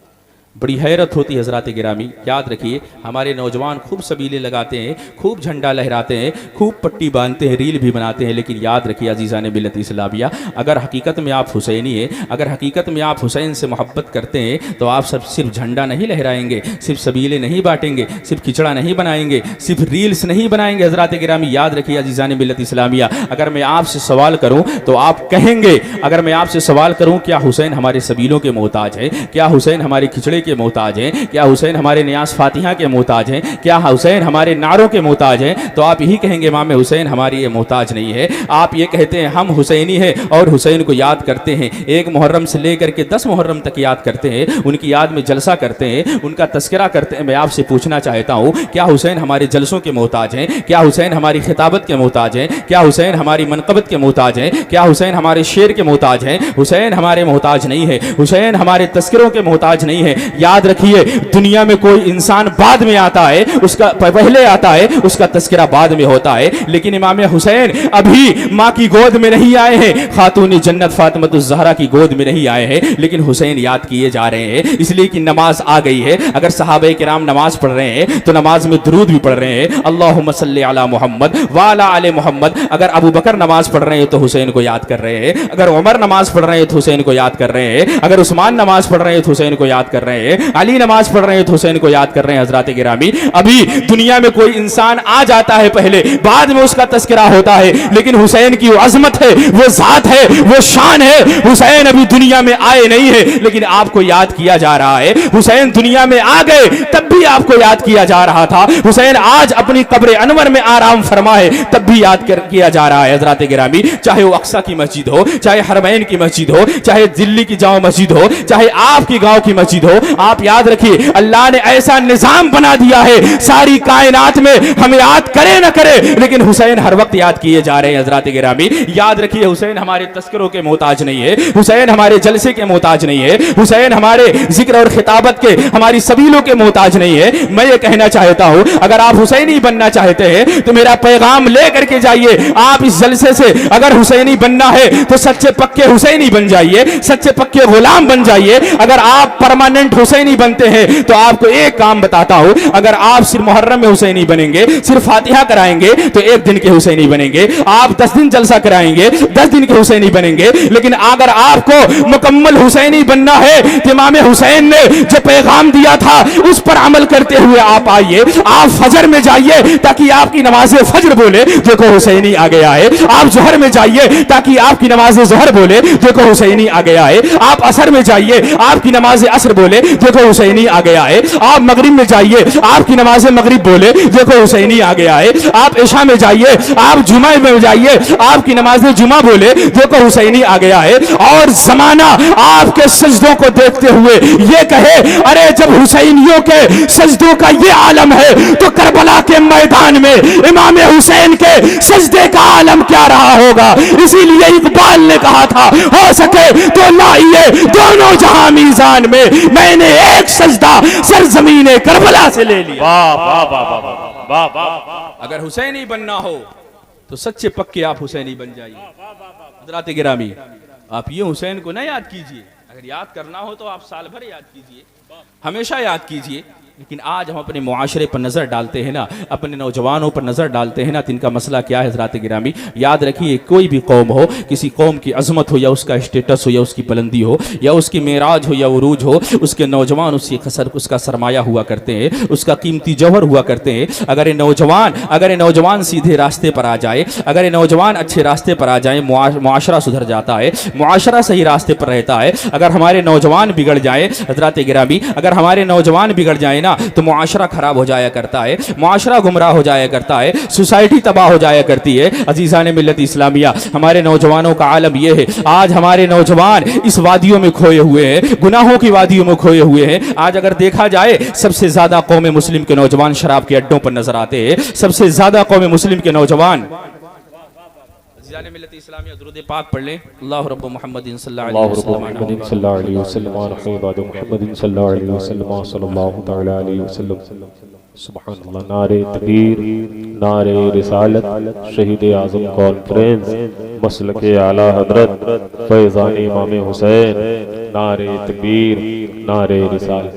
बड़ी हैरत होती है। हजरात गिरामी, याद रखिए हमारे नौजवान खूब सबीले लगाते हैं, खूब झंडा लहराते हैं, खूब पट्टी बांधते हैं, रील भी बनाते हैं, लेकिन याद रखिए अजीज़ान मिल्लत इस्लामिया, अगर हकीकत में आप हुसैनी हैं, अगर हकीकत में आप हुसैन से मोहब्बत करते हैं तो आप सब सिर्फ झंडा नहीं लहराएंगे, सिर्फ सबीले नहीं बांटेंगे, सिर्फ खिचड़ा नहीं बनाएंगे, सिर्फ रील्स नहीं बनाएंगे। हजरात गिरामी, याद रखिए अजीज़ान मिल्लत इस्लामिया, अगर मैं आपसे सवाल करूँ तो आप कहेंगे, अगर मैं आपसे सवाल करूँ क्या हुसैन हमारे सबीलों के मोहताज है, क्या हुसैन हमारे खिचड़े के मोहताज हैं, क्या हुसैन हमारे नियाज फातिहा के मोहताज हैं, क्या हुसैन हमारे नारों के मोहताज हैं, तो आप यही कहेंगे इमाम हुसैन हमारी ये मोहताज नहीं है। आप ये कहते हैं हम हुसैनी हैं और हुसैन को याद करते हैं, 1 मुहर्रम से लेकर के 10 मुहर्रम तक याद करते हैं, उनकी याद में जलसा करते हैं, उनका तस्करा करते हैं। मैं आपसे पूछना चाहता हूँ, क्या हुसैन हमारे जलसों के मोहताज हैं, क्या हुसैन हमारी खिताबत के मोहताज हैं, क्या हुसैन हमारी मनकबत के मोहताज हैं, क्या हुसैन हमारे शेर के मोहताज हैं? हुसैन हमारे मोहताज नहीं है, हुसैन हमारे तस्करों के मोहताज नहीं है। याद रखिए, दुनिया में कोई इंसान बाद में आता है, उसका पहले आता है, उसका तस्करा बाद में होता है, लेकिन इमाम हुसैन अभी माँ की गोद में नहीं आए हैं, खातून जन्नत फातिमतुज़ ज़हरा की गोद में नहीं आए हैं, लेकिन हुसैन याद किए जा रहे हैं, इसलिए कि नमाज आ गई है। अगर सहाबे किराम नमाज पढ़ रहे हैं तो नमाज में दुरूद भी पढ़ रहे हैं, अल्लाहुम्मा सल्ली अला मुहम्मद व अला आले मुहम्मद। अगर अबू बकर नमाज पढ़ रहे हैं तो हुसैन को याद कर रहे हैं, अगर उमर नमाज पढ़ रहे हैं तो हुसैन को याद कर रहे हैं, अगर उस्मान नमाज पढ़ रहे हैं तो हुसैन को याद कर रहे हैं, अली नमाज पढ़ रहे हैं तो हुसैन को याद कर रहे हैं। हजरात गिरामी, अभी दुनिया में कोई इंसान आ जाता है पहले, बाद में उसका तस्करा होता है, लेकिन हुसैन की वो अजमत है, वो जात है, वो शान है। हुसैन अभी दुनिया में आए नहीं है, लेकिन आपको याद किया जा रहा है। हुसैन दुनिया में आ गए तब भी आपको याद किया जा रहा था। हुसैन आज अपनी कब्र अनवर में आराम फरमाए तब भी याद किया जा रहा है। हजरात गिरामी, चाहे वो अक्सा की मस्जिद हो, चाहे हरमैन की मस्जिद हो, चाहे दिल्ली की जामा मस्जिद हो, चाहे आपकी गांव की मस्जिद हो, आप याद रखिए अल्लाह ने ऐसा निजाम बना दिया है, सारी कायनात में हमें याद करे न करे, लेकिन हुसैन हर वक्त याद किए जा रहे हैं। हजरात गिरामी, याद रखिए हुसैन हमारे तस्करों के मोहताज नहीं है, हुसैन हमारे जलसे के मोहताज नहीं है, हुसैन हमारे जिक्र और खिताबत के, हमारी सबीलों के मोहताज नहीं है। मैं ये कहना चाहता हूं, अगर आप हुसैनी बनना चाहते हैं तो मेरा पैगाम ले करके जाइए। आप इस जलसे से अगर हुसैनी बनना है तो सच्चे पक्के हुसैनी बन जाइए, सच्चे पक्के गुलाम बन जाइए। अगर आप परमानेंट हुसैनी बनते हैं तो आपको एक काम बताता हूं, अगर आप सिर्फ मुहर्रम में हुसैनी बनेंगे, सिर्फ फातिहा कराएंगे तो 1 दिन के हुसैनी बनेंगे। आप 10 दिन जलसा कराएंगे, 10 दिन के हुसैनी बनेंगे। लेकिन अगर आपको मुकम्मल हुसैनी बनना है तो इमाम हुसैन ने जो पैगाम दिया था उस पर अमल करते हुए आप आइए। आप फजर में जाइए ताकि आपकी नमाज फजर बोले देखो हुसैनी आ गया है। आप जोहर में जाइए ताकि आपकी नमाज जोहर बोले देखो हुसैनी आ गया है। आप असर में जाइए, आपकी नमाज असर बोले देखो हुसैनी आ गया है। आप मगरिब में जाइए, आपकी नमाज मगरिब बोले देखो हुसैनी आ गया है। आप इशा में जाइए, आप जुमा में जाइए, आपकी नमाज जुमा बोले देखो हुसैनी आ गया है। और जमाना आपके सजदों को देखते हुए ये कहे, अरे जब हुसैनियों के सजदों का ये आलम है तो करबला के मैदान में इमाम हुसैन के सजदे का आलम क्या रहा होगा। इसीलिए इकबाल ने कहा था, हो सके तो लाइए दोनों जहां मीजान में, मैंने मैंने एक सजदा सरजमीन करबला से ले लिया। वाह वाह वाह वाह वाह वाह वाह। अगर हुसैनी बनना हो तो सच्चे पक्के आप हुसैनी बन जाइए। हज़रात गिरामी, आप ये हुसैन को न याद कीजिए, अगर याद करना हो तो आप साल भर याद कीजिए, हमेशा याद कीजिए। लेकिन आज हम अपने मुआशरे पर नज़र डालते हैं ना, अपने नौजवानों पर नज़र डालते हैं ना, तो इनका मसला क्या है हज़रात गिरामी? याद रखिए, कोई भी कौम हो, किसी कौम की अजमत हो या उसका स्टेटस हो या उसकी बुलंदी हो या उसकी मेराज हो या उरूज हो, उसके नौजवान उसका सरमाया हुआ करते हैं, उसका कीमती जौहर हुआ करते हैं। अगर ये नौजवान सीधे रास्ते पर आ जाए, अगर ये नौजवान अच्छे रास्ते पर आ जाए, मुआशरा सुधर जाता है, मुआशरा सही रास्ते पर रहता है। अगर हमारे नौजवान बिगड़ जाए हज़रात गिरामी, अगर हमारे नौजवान बिगड़ जाए ना, तो मुआशरा खराब हो जाया करता है, मुआशरा गुमराह हो जाया करता है, सोसाइटी तबाह हो जाया करती है। अजीज़ान मिल्लत इस्लामिया, हमारे नौजवानों का आलम यह है, आज हमारे नौजवान इस वादियों में खोए हुए हैं, गुनाहों की वादियों में खोए हुए हैं। आज अगर देखा जाए, सबसे ज्यादा कौम मुस्लिम के नौजवान शराब के अड्डों पर नजर आते हैं, सबसे ज्यादा कौम मुस्लिम के नौजवान। मिल्लत इस्लामिया दुरूद पाक पढ़ लें। अल्लाह रब्बु मुहम्मदिन सल्लल्लाहु अलैहि वसल्लम। सुभानअल्लाह। नारे तकबीर, नारे रिसालत, शहीद आज़म कॉन्फ्रेंस, मसलके आला हजरत फैज़ान इमाम हुसैन, नारे तकबीर, नारे रिसालत।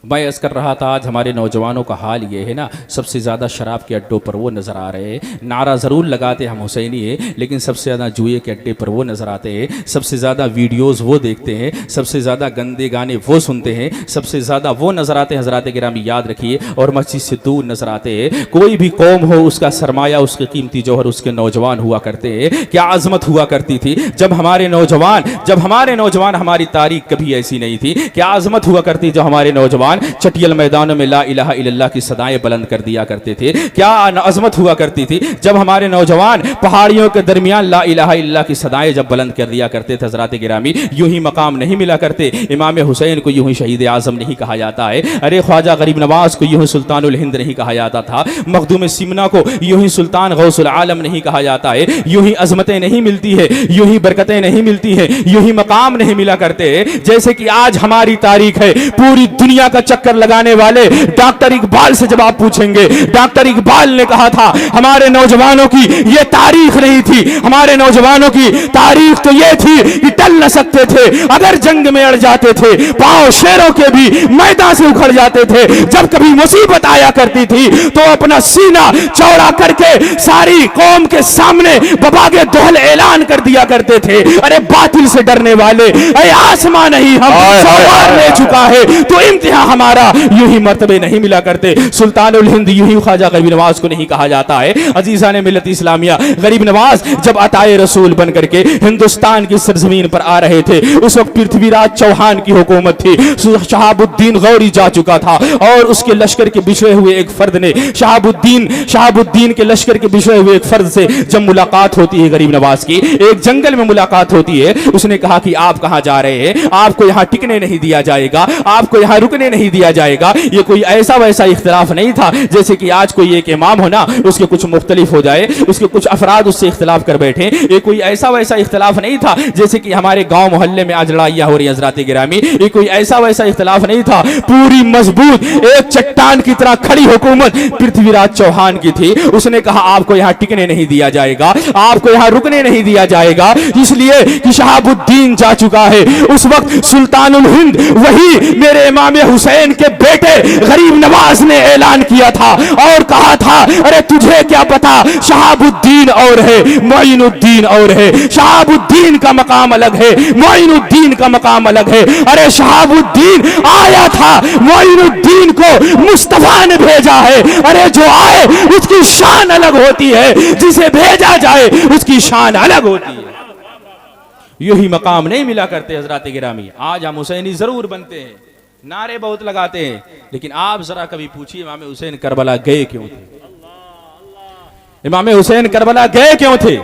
मैं अर्ज़ कर रहा था, आज हमारे नौजवानों का हाल ये है ना, सबसे ज़्यादा शराब के अड्डों पर वो नज़र आ रहे हैं। नारा ज़रूर लगाते हम हुसैनी है, लेकिन सबसे ज़्यादा जुए के अड्डे पर वो नज़र आते हैं, सबसे ज़्यादा वीडियोज़ वो देखते हैं, सबसे ज़्यादा गंदे गाने वो सुनते हैं, सबसे ज़्यादा वो नज़र आते हैं हज़रात गिरामी, याद रखिए, और मस्जिद से दूर नज़र आते हैं। कोई भी कौम हो, उसका सरमाया, उसके कीमती जौहर उसके नौजवान हुआ करते हैं। क्या आज़मत हुआ करती थी जब हमारे नौजवान, हमारी तारीख कभी ऐसी नहीं थी। क्या आज़मत हुआ करती जब हमारे नौजवान चटियल मैदानों में ला इलाहा इल्लल्लाह की सदाएं बुलंद कर दिया करते थे। क्या अज़मत हुआ करती थी जब हमारे नौजवान पहाड़ियों के दरमियान ला इलाहा इल्लल्लाह की सदाएं जब बुलंद कर दिया करते थे। हज़रात गिरामी, यूं ही मकाम नहीं मिला करते। इमाम हुसैन को यूं ही शहीद आज़म नहीं कहा जाता है। अरे ख्वाजा गरीब नवाज को यूं ही सुल्तानुल हिंद नहीं कहा जाता था। मखदूम सिमना को यूं ही सुल्तान गौसुल आलम नहीं कहा जाता है। यूं ही अज़मतें नहीं मिलती है, यूं ही बरकतें नहीं मिलती है, यूं ही मकाम नहीं मिला करते जैसे कि आज हमारी तारीख है। पूरी दुनिया का चक्कर लगाने वाले डॉक्टर इकबाल से जब आप पूछेंगे, डॉक्टर इकबाल ने कहा था हमारे नौजवानों की ये तारीख नहीं थी, हमारे नौजवानों की तारीख तो ये थी कि टल न सकते थे, अगर जंग में अड़ जाते थे, पांव शेरों के भी मैदान से उखड़ जाते थे। जब कभी मुसीबत आया करती थी तो अपना सीना चौड़ा करके सारी कौम के सामने बबागे दोहल ऐलान कर दिया करते थे। अरे बातिल से डरने वाले, अरे आसमां नहीं हम सवार ले चुका है, तो इम्तिहान हमारा यूं ही मर्तबे नहीं मिला करते। सुल्तानुल हिंद यूं ही ख्वाजा गरीब नवाज को नहीं कहा जाता है। अजीज़ान मिल्लत इस्लामिया, गरीब नवाज जब अताए रसूल बन करके हिंदुस्तान की सरजमीन पर आ रहे थे, उस वक्त पृथ्वीराज चौहान की हुकूमत थी। शहाबुद्दीन गौरी जा चुका था और उसके लश्कर के बिछड़े हुए एक फर्द ने शहाबुद्दीन के लश्कर के बिछड़े हुए एक फर्द से जब मुलाकात होती है गरीब नवाज की, एक जंगल में मुलाकात होती है। उसने कहा कि आप कहां जा रहे हैं, आपको यहां टिकने नहीं दिया जाएगा, आपको यहां रुकने नहीं दिया जाएगा। ये कोई ऐसा वैसा इख्तिलाफ नहीं था जैसे कि आज कोई एक इमाम हो ना, उसके कुछ मुख्तलिफ हो जाए, उसके कुछ अफराद उससे इख्तिलाफ कर बैठे। ये कोई ऐसा वैसा इख्तिलाफ नहीं था जैसे कि हमारे गांव मोहल्ले में आज लड़ाइयां हो रही हैं हज़रात गिरामी। ये कोई ऐसा वैसा इख्तिलाफ नहीं था। पूरी मजबूत एक चट्टान की तरह खड़ी हुकूमत पृथ्वीराज चौहान की थी। उसने कहा आपको यहां टिकने नहीं दिया जाएगा, आपको यहां रुकने नहीं दिया जाएगा, इसलिए कि शहाबुद्दीन जा चुका है। उस वक्त सुल्तानुल हिंद वही मेरे इमाम हुसैन के बेटे गरीब नवाज ने ऐलान किया था और कहा था अरे तुझे क्या पता, शहाबुद्दीन और है, मोइनुद्दीन और है। शहाबुद्दीन का मकाम अलग है, मोइनुद्दीन का मकाम अलग है। अरे शहाबुद्दीन आया था, मोइनुद्दीन को मुस्तफा ने भेजा है। अरे जो आए उसकी शान अलग होती है, जिसे भेजा जाए उसकी शान अलग होती है। यू ही मकाम नहीं मिला करते हज़रात गिरामी। आज हम हुसैनी जरूर बनते हैं, नारे बहुत लगाते हैं, लेकिन आप जरा कभी पूछिए इमाम हुसैन करबला गए क्यों थे? इमाम हुसैन करबला गए क्यों थे?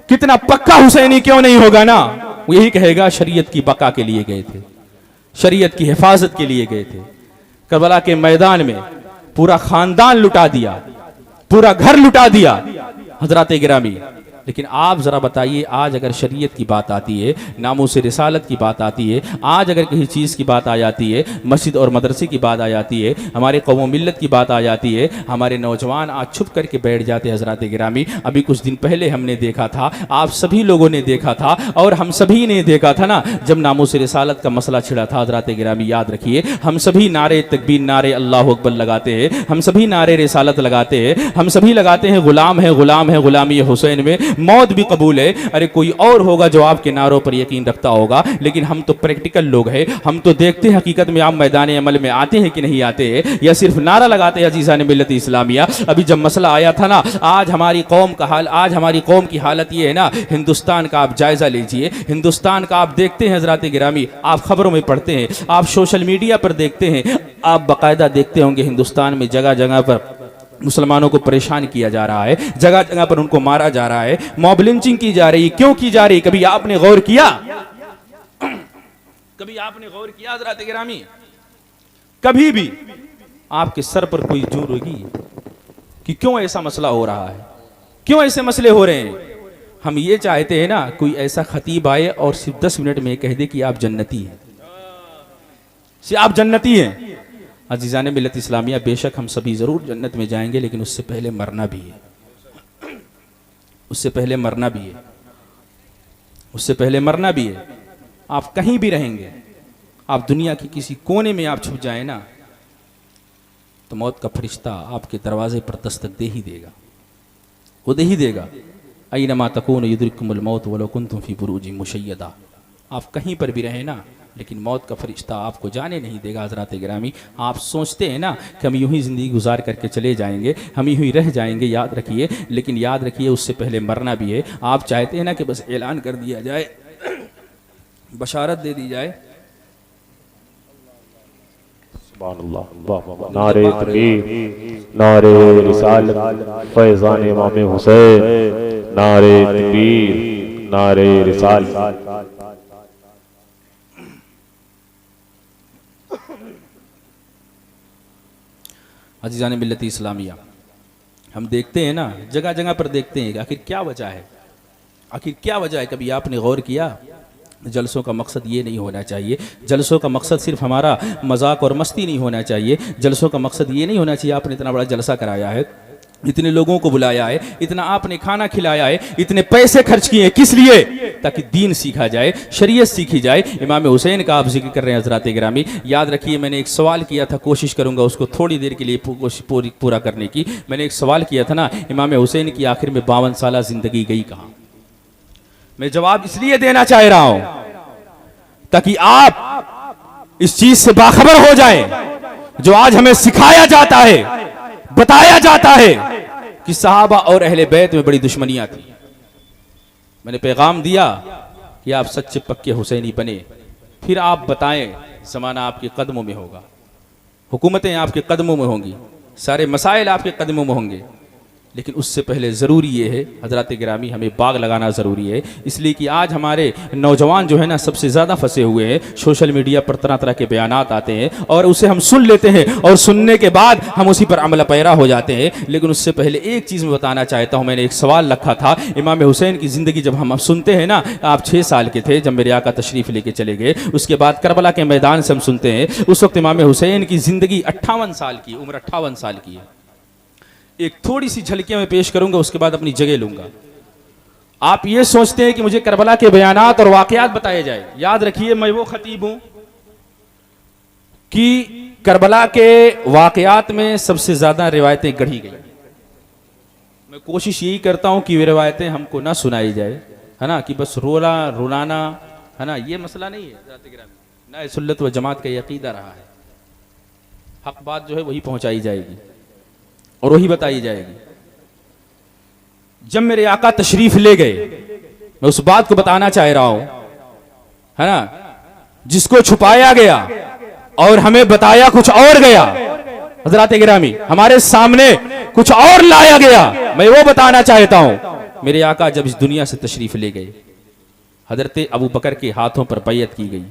कितना पक्का हुसैनी क्यों नहीं होगा ना, वो यही कहेगा शरीयत की बका के लिए गए थे, शरीयत की हिफाजत के लिए गए थे। करबला के मैदान में पूरा खानदान लुटा दिया, पूरा घर लुटा दिया। हज़रात गिरामी, लेकिन आप ज़रा बताइए, आज अगर शरीयत की बात आती है, नामूस रिसालत की बात आती है, आज अगर किसी चीज़ की बात आ जाती है, मस्जिद और मदरसे की बात आ जाती है, हमारे कौम मिल्लत की बात आ जाती है, हमारे नौजवान आज छुप करके बैठ जाते हैं। हज़रात गिरामी, अभी कुछ दिन पहले हमने देखा था, आप सभी लोगों ने देखा था और हम सभी ने देखा था ना, जब नामूस रिसालत का मसला छिड़ा था। हज़रात गिरामी याद रखिए, हम सभी नारे तकबीर, नारे अल्लाह अकबर लगाते हैं, हम सभी नारे रिसालत लगाते हैं, हम सभी लगाते हैं गुलाम है गुलाम है गुलामी हुसैन में मौत भी कबूल है। अरे कोई और होगा जो आपके नारों पर यकीन रखता होगा, लेकिन हम तो प्रैक्टिकल लोग हैं, हम तो देखते हैं हकीकत में आप मैदान अमल में आते हैं कि नहीं आते हैं, या सिर्फ नारा लगाते हैं अजीज़ान मिल्लत इस्लामिया। अभी जब मसला आया था ना, आज हमारी कौम का हाल, आज हमारी कौम की हालत ये है ना, हिंदुस्तान का आप जायज़ा लीजिए, हिंदुस्तान का आप देखते हैं हज़रात गिरामी, आप खबरों में पढ़ते हैं, आप सोशल मीडिया पर देखते हैं, आप बाकायदा देखते होंगे हिंदुस्तान में जगह जगह पर मुसलमानों को परेशान किया जा रहा है, जगह जगह पर उनको मारा जा रहा है, मॉब लिंचिंग की जा रही है। क्यों की जा रही? कभी आपने गौर किया? कभी आपने गौर किया हज़रात गिरामी? कभी भी आपके सर पर कोई जूं होगी कि क्यों ऐसा मसला हो रहा है, क्यों ऐसे मसले हो रहे हैं? हम ये चाहते हैं ना, कोई ऐसा खतीब आए और सिर्फ 10 मिनट में कह दे कि आप जन्नती हैं, आप जन्नती हैं। अजीज़ान मिल्लत इस्लामिया, बेशक हम सभी ज़रूर जन्नत में जाएंगे, लेकिन उससे पहले मरना भी है, उससे पहले मरना भी है, उससे पहले मरना भी है। आप कहीं भी रहेंगे, आप दुनिया के किसी कोने में आप छुप जाए ना, तो मौत का फरिश्ता आपके दरवाजे पर दस्तक दे ही देगा, वो दे ही देगा। अयनमा तकून युद्रिकुमुल मौत वलो कुंतुम फी बुरूजिन मुशय्यदा। आप कहीं पर भी रहें ना, लेकिन मौत का फरिश्ता आपको जाने नहीं देगा। हज़रात गिरामी, आप सोचते हैं ना कि हम यूं ही ज़िंदगी गुजार करके चले जाएंगे, हम यूं ही रह जाएंगे, याद रखिए, लेकिन याद रखिए उससे पहले मरना भी है। आप चाहते हैं ना कि बस ऐलान कर दिया जाए, बशारत दे दी जाए। नारे तकबीर, नारे रिसालत, फैज़ान इमाम हुसैन, नारे तकबीर, नारे रिसालत। अजीज़ान मिल्लत इस्लामिया, हम देखते हैं ना, जगह जगह पर देखते हैं, आखिर क्या वजह है, आखिर क्या वजह है? कभी आपने गौर किया? जलसों का मकसद ये नहीं होना चाहिए, जलसों का मकसद सिर्फ हमारा मजाक और मस्ती नहीं होना चाहिए, जलसों का मकसद ये नहीं होना चाहिए आपने इतना बड़ा जलसा कराया है, इतने लोगों को बुलाया है, इतना आपने खाना खिलाया है, इतने पैसे खर्च किए, किस लिए? ताकि दीन सीखा जाए, शरीयत सीखी जाए। इमाम हुसैन का आप जिक्र कर रहे हैं हज़रात गिरामी, याद रखिए, मैंने एक सवाल किया था, कोशिश करूंगा उसको थोड़ी देर के लिए पूरा करने की। मैंने एक सवाल किया था ना, इमाम हुसैन की आखिर में 52 साल जिंदगी गई कहाँ? मैं जवाब इसलिए देना चाह रहा हूं ताकि आप इस चीज से बाखबर हो जाएं जो आज हमें सिखाया जाता है, बताया जाता है कि सहाबा और अहले बैत में बड़ी दुश्मनियां थी। मैंने पैगाम दिया कि आप सच्चे पक्के हुसैनी बने, फिर आप बताएं, ज़माना आपके कदमों में होगा, हुकूमतें आपके कदमों में होंगी, सारे मसाइल आपके कदमों में होंगे, लेकिन उससे पहले ज़रूरी ये है हज़रात गिरामी, हमें बाग लगाना ज़रूरी है। इसलिए कि आज हमारे नौजवान जो है ना, सबसे ज़्यादा फंसे हुए हैं। सोशल मीडिया पर तरह तरह के बयानात आते हैं और उसे हम सुन लेते हैं और सुनने के बाद हम उसी पर अमल पैरा हो जाते हैं। लेकिन उससे पहले एक चीज़ मैं बताना चाहता हूँ। मैंने एक सवाल रखा था, इमाम हुसैन की ज़िंदगी जब हम सुनते हैं ना, आप 6 साल के थे जब मेरे आका तशरीफ़ लेके चले गए, उसके बाद करबला के मैदान से हम सुनते हैं, उस वक्त इमाम हुसैन की ज़िंदगी 58 साल की, उम्र 58 साल की है। एक थोड़ी सी झलकियां मैं पेश करूंगा, उसके बाद अपनी जगह लूंगा। आप ये सोचते हैं कि मुझे करबला के बयानात और वाकयात बताए जाए, याद रखिए मैं वो खतीब हूं कि करबला के वाकयात में सबसे ज्यादा रिवायतें गढ़ी गई। मैं कोशिश यही करता हूं कि वे रिवायतें हमको ना सुनाई जाए, है ना, कि बस रुलाना, है ना, ये मसला नहीं है ना। सुन्नत व जमात का अकीदा रहा है, हक बात जो है वही पहुंचाई जाएगी और वही बताई जाएगी। जब मेरे आका तशरीफ ले गए, मैं उस बात को बताना चाह रहा हूं, है ना, जिसको छुपाया गया और हमें बताया कुछ और गया। हज़रात गिरामी, हमारे सामने कुछ और लाया गया, मैं वो बताना चाहता हूं। मेरे आका जब इस दुनिया से तशरीफ ले गए, हजरत अबू बकर के हाथों पर बैयत की गई,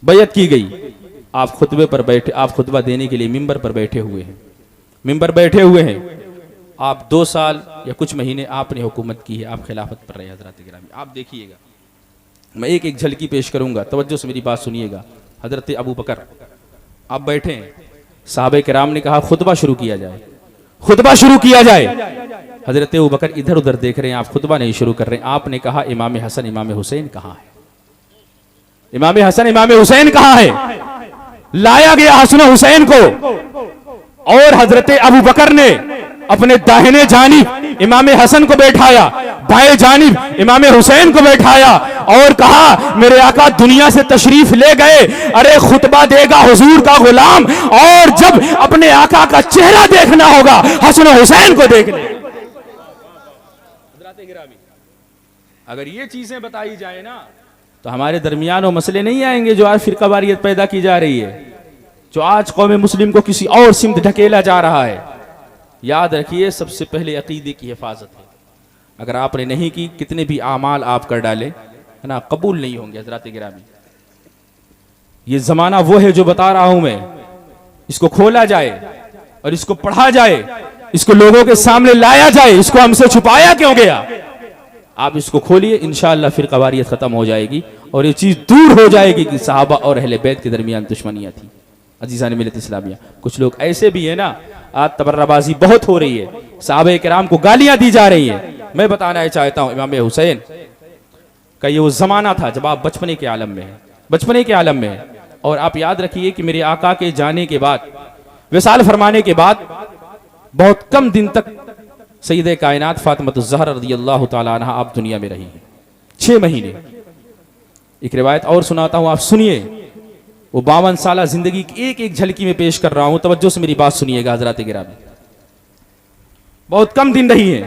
बैयत की गई। आप खुतबे पर बैठे, आप खुतबा देने के लिए मिंबर पर बैठे हुए हैं, मिंबर बैठे हुए हैं आप 2 साल या कुछ महीने आपने हुकूमत की है, आप खिलाफत पर रहे हज़रात गिरामी। आप देखिएगा, मैं एक एक झलकी पेश करूंगा, तवज्जो से मेरी बात सुनिएगा। हज़रत अबू बकर आप बैठे हैं, सहाबे किराम ने कहा खुतबा शुरू किया जाए, खुतबा शुरू किया जाए। हज़रत अबू बकर इधर उधर देख रहे हैं, आप खुतबा नहीं शुरू कर रहे हैं। आपने कहा इमाम हसन इमाम हुसैन कहाँ है, इमाम हसन इमाम हुसैन कहाँ है। लाया गया हसन हुसैन को और हजरत अबू बकर ने अपने दाहिने जानिब इमाम हसन को बैठाया, बाएं जानिब इमाम हुसैन को बैठाया और कहा मेरे आका दुनिया से तशरीफ ले गए, अरे खुतबा देगा हुजूर का गुलाम, और जब अपने आका का चेहरा देखना होगा हसन हुसैन को देख ले। अगर ये चीजें बताई जाए ना तो हमारे दरमियान वो मसले नहीं आएंगे जो आज फिरकावारियत पैदा की जा रही है, जो आज कौम मुस्लिम को किसी और सिमत ढकेला जा रहा है। याद रखिए, सबसे पहले अकीदे की हिफाजत है। अगर आपने नहीं की, कितने भी आमाल आप कर डालें, है ना, कबूल नहीं होंगे। हज़रात गिरामी, ये जमाना वो है जो बता रहा हूं मैं, इसको खोला जाए और इसको पढ़ा जाए, इसको लोगों के सामने लाया जाए। इसको हमसे छुपाया क्यों गया? आप इसको खोलिए, इंशाअल्लाह फिर कवारियत खत्म हो जाएगी और ये चीज दूर हो जाएगी कि सहाबा और अहले बैत के दरमियान दुश्मनियां थी। अजीज़ान मिल्लत इस्लामिया, कुछ लोग ऐसे भी है ना, आज तबर्राबाजी बहुत हो रही है, सहाबा किराम को गालियां दी जा रही हैं। मैं बताना चाहता हूं, इमाम हुसैन का ये वो जमाना था जब आप बचपने के आलम में हैं, बचपने के आलम में हैं। और आप याद रखिए कि मेरे आका के जाने के बाद, विसाल फरमाने के बाद बहुत कम दिन तक सईदे कायनात फातिमतुज़ ज़हरा रज़ियल्लाहु ताला अन्हा आप दुनिया में रही हैं, 6 महीने। एक रिवायत और सुनाता हूं, आप सुनिए। वो 52 साल जिंदगी की एक एक झलकी में पेश कर रहा हूं, तवज्जो से मेरी बात सुनिएगा हज़रात गिरामी। बहुत कम दिन रही है।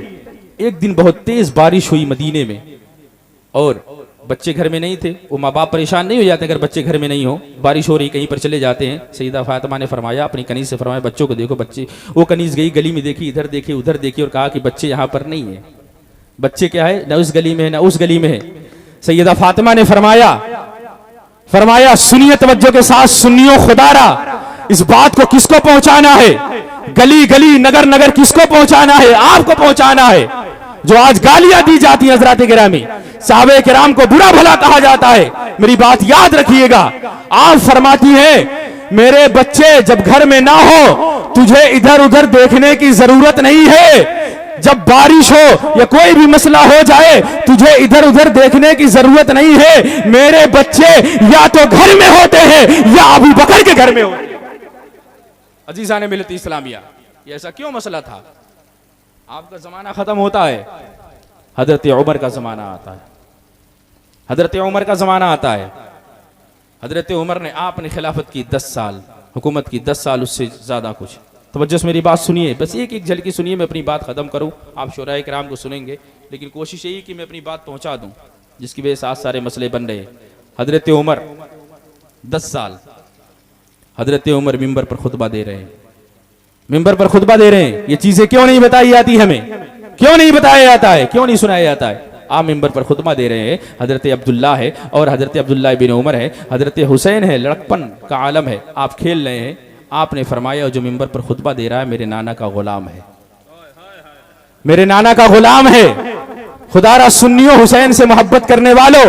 एक दिन बहुत तेज बारिश हुई मदीने में और बच्चे घर में नहीं थे। वो माँ बाप परेशान नहीं हो जाते अगर बच्चे घर में नहीं हो, बारिश हो रही कहीं पर चले जाते हैं। सईदा फातिमा ने फरमाया, अपनी कनीज से फरमाया, बच्चों को देखो। बच्चे, वो कनीज गई गली में, देखी, इधर देखी उधर देखी और कहा कि बच्चे यहाँ पर नहीं है। बच्चे क्या है, न उस गली में है न उस गली में है। सईदा फातिमा ने फरमाया सुनिए तवज्जो के साथ, सुनियो खुदारा, इस बात को किसको पहुंचाना है? गली गली नगर नगर किसको पहुंचाना है? आपको पहुंचाना है। जो आज गालियां दी जाती हैं हज़रात गिरामी, साहबे किराम को बुरा भला कहा जाता है, मेरी बात याद रखिएगा। आप फरमाती हैं मेरे बच्चे जब घर में ना हो तुझे इधर उधर देखने की जरूरत नहीं है, जब बारिश हो या कोई भी मसला हो जाए तुझे इधर उधर देखने की जरूरत नहीं है। मेरे बच्चे या तो घर में होते हैं या अबू बकर के घर में होते हैं। अजीज़ान मिल्लत इस्लामिया, ये ऐसा क्यों मसला था? आपका जमाना खत्म होता है, हजरत उमर का जमाना आता है, हजरत उमर का जमाना आता है। हजरत उमर ने, आपने खिलाफत की 10 साल, हुकूमत की 10 साल, उससे ज्यादा कुछ। तवज्जो से मेरी बात सुनिए, बस एक एक झलकी सुनिए, मैं अपनी बात खत्म करूं, आप शुराए किराम को सुनेंगे, लेकिन कोशिश यही कि मैं अपनी बात पहुंचा दूं, जिसकी वजह से आज सारे मसले बन रहे। हजरत उमर 10 साल, हजरत उमर मिंबर पर खुतबा दे रहे हैं, मिंबर पर खुतबा दे रहे हैं। ये चीजें क्यों नहीं बताई जाती हमें, क्यों नहीं बताया जाता है, क्यों नहीं सुनाया जाता है? आप मिंबर पर खुतबा दे रहे हैं, हजरत अब्दुल्ला है और हजरत अब्दुल्ला बिन उमर है, हजरत हुसैन है, लड़कपन का आलम है, आप खेल रहे हैं। आपने फरमाया जो मिंबर पर खुतबा दे रहा है मेरे नाना का गुलाम है, मेरे नाना का गुलाम है। खुदारा सुन्नियों, हुसैन से मोहब्बत करने वालों,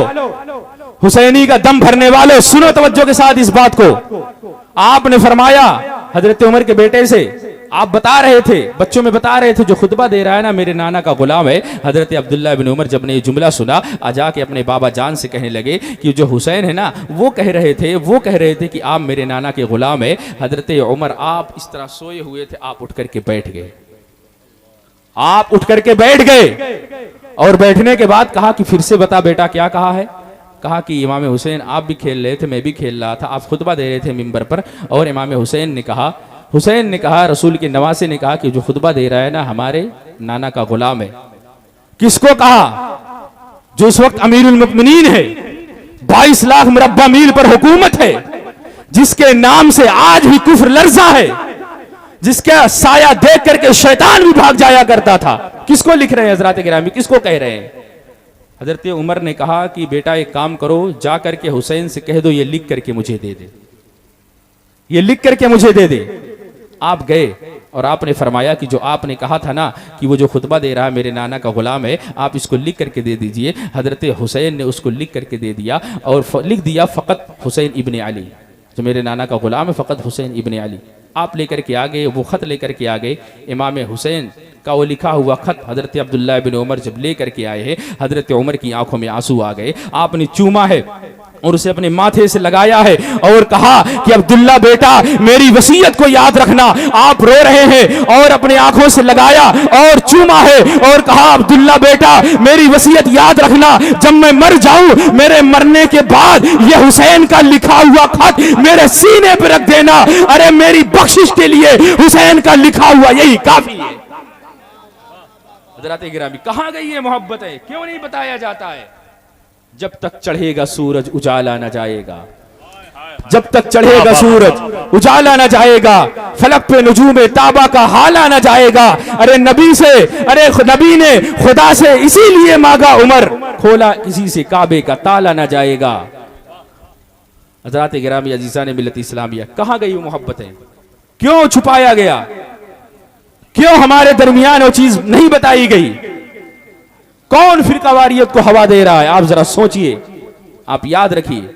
हुसैनी का दम भरने वालों, सुनो तवज्जो के साथ इस बात को। आपने फरमाया हजरत उमर के बेटे से, आप बता रहे थे, बच्चों में बता रहे थे, जो खुतबा दे रहा है ना मेरे नाना का गुलाम है। हजरत अब्दुल्ला बिन उमर जब ने ये जुमला सुना, जाके अपने बाबा जान से कहने लगे कि जो हुसैन है ना वो कह रहे थे कि आप मेरे नाना के गुलाम है। हजरत उमर, आप इस तरह सोए हुए थे, आप उठ करके बैठ गए, आप उठ करके बैठ गए और बैठने के बाद कहा कि फिर से बता बेटा क्या कहा है? कहा कि इमाम हुसैन आप भी खेल रहे थे, मैं भी खेल रहा था, आप खुतबा दे रहे थे मिंबर पर, और इमाम हुसैन ने कहा, रसूल के नवासे ने कहा कि जो खुतबा दे रहा है ना हमारे नाना का गुलाम है। किसको कहा? जो इस वक्त अमीरुल मुमिनीन है, 22 लाख मुरब्बा मील पर हुकूमत है, जिसके नाम से आज भी कुफ्र लर्जा है, जिसका साया देख करके शैतान भी भाग जाया करता था। किसको लिख रहे हैं हजरात गिरामी, किसको कह रहे हैं? हजरत उमर ने कहा कि बेटा एक काम करो, जा करके हुसैन से कह दो ये लिख करके मुझे दे दे, ये लिख करके मुझे दे दे। आप गए, और आपने फरमाया कि जो आपने कहा था ना कि वो जो खुतबा दे रहा है मेरे नाना का गुलाम है, आप इसको लिख करके दे दीजिए। हज़रत हुसैन ने उसको लिख करके दे दिया और लिख दिया फ़कत हुसैन इब्ने अली, जो मेरे नाना का गुलाम है फ़कत हुसैन इब्ने अली। आप लेकर के आ गए, वो ख़त लेकर के आ गए। इमाम हुसैन का वो लिखा हुआ ख़त हज़रत अब्दुल्लाह बिन उमर जब ले करके आए हैं, हज़रत उमर की आंखों में आंसू आ गए। आपने चूमा है और उसे अपने माथे से लगाया है और कहा कि अब्दुल्ला बेटा मेरी वसीयत को याद रखना। आप रो रहे हैं और अपने आंखों से लगाया और चूमा है और कहा अब्दुल्ला बेटा मेरी वसीयत याद रखना, जब मैं मर जाऊं मेरे मरने के बाद ये हुसैन का लिखा हुआ खत मेरे सीने पर रख देना। अरे मेरी बख्शिश के लिए हुसैन का लिखा हुआ यही काफी है। हज़रात गिरामी, कहां गई है मोहब्बतें? क्यों नहीं बताया जाता है? जब तक चढ़ेगा सूरज उजाला न जाएगा, जब तक चढ़ेगा सूरज उजाला न जाएगा, फलक पे नुजूम ताबा का हाला न जाएगा। अरे नबी से, अरे नबी ने खुदा से इसीलिए मांगा उमर, खोला किसी से काबे का ताला न जाएगा। हज़रात गिरामी अजीज़ान मिल्लत इस्लामिया, कहां गई वो मोहब्बतें? क्यों छुपाया गया? क्यों हमारे दरमियान वो चीज नहीं बताई गई? कौन फिरकावारियत को हवा दे रहा है? आप जरा सोचिए, आप याद रखिए।